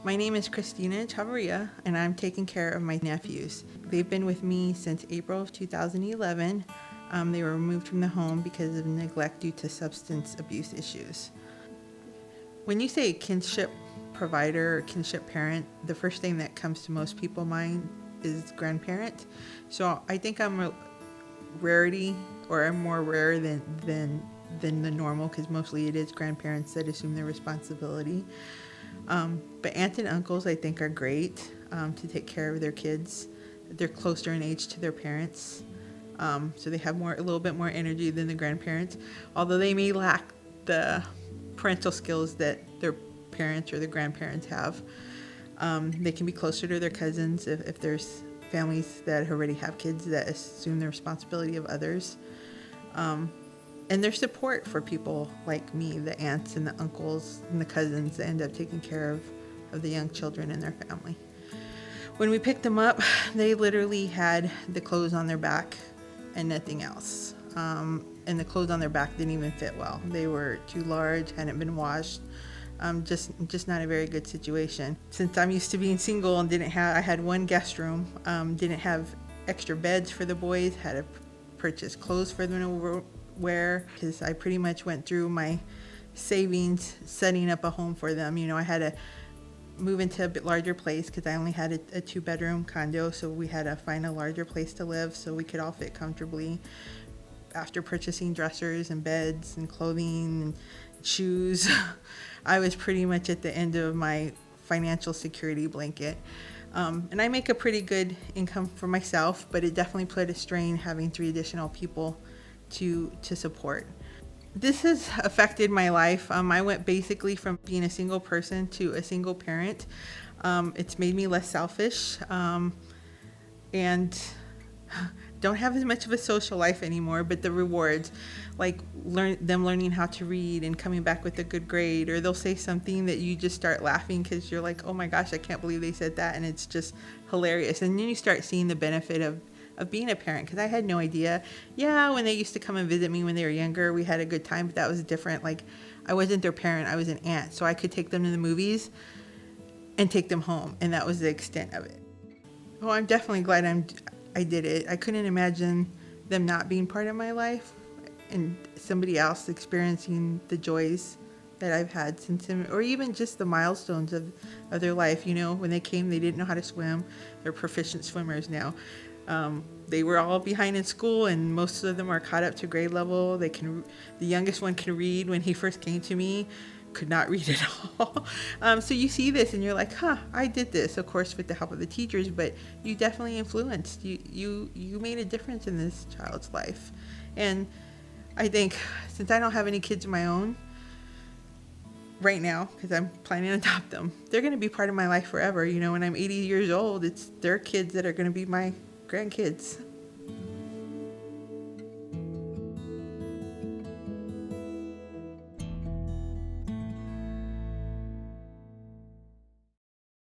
My name is Christina and I'm taking care of my nephews. They've been with me since April of 2011. They were removed from the home because of neglect due to substance abuse issues. When you say kinship provider or kinship parent, the first thing that comes to most people's mind is grandparent. So I think I'm a rarity, or I'm more rare than the normal, because mostly it is grandparents that assume their responsibility. But aunts and uncles, I think, are great to take care of their kids. They're closer in age to their parents, so they have a little bit more energy than the grandparents, although they may lack the parental skills that their parents or their grandparents have. They can be closer to their cousins if there's families that already have kids that assume the responsibility of others. And their support for people like me, the aunts and the uncles and the cousins that end up taking care of the young children in their family. When we picked them up, they literally had the clothes on their back and nothing else. And the clothes on their back didn't even fit well. They were too large, hadn't been washed. Just not a very good situation. Since I'm used to being single and I had one guest room, didn't have extra beds for the boys, had to purchase clothes for them to wear, because I pretty much went through my savings setting up a home for them. I had to move into a bit larger place because I only had a 2-bedroom condo, so we had to find a larger place to live so we could all fit comfortably. After purchasing dressers and beds and clothing and shoes, I was pretty much at the end of my financial security blanket. And I make a pretty good income for myself, but it definitely put a strain having 3 additional people to support. This has affected my life. I went basically from being a single person to a single parent. It's made me less selfish, and don't have as much of a social life anymore, but the rewards, like learning how to read and coming back with a good grade, or they'll say something that you just start laughing because you're like, oh my gosh, I can't believe they said that, and it's just hilarious. And then you start seeing the benefit of being a parent, because I had no idea. Yeah, when they used to come and visit me when they were younger, we had a good time, but that was different. Like, I wasn't their parent, I was an aunt, so I could take them to the movies and take them home, and that was the extent of it. Well, I'm definitely glad I did it. I couldn't imagine them not being part of my life and somebody else experiencing the joys that I've had since them, or even just the milestones of their life. When they came, they didn't know how to swim. They're proficient swimmers now. They were all behind in school, and most of them are caught up to grade level. The youngest one can read. When he first came to me, could not read at all. So you see this and you're like, I did this, of course, with the help of the teachers, but you definitely influenced. You made a difference in this child's life. And I think, since I don't have any kids of my own right now, because I'm planning to adopt them, they're going to be part of my life forever. When I'm 80 years old, it's their kids that are going to be my grandkids.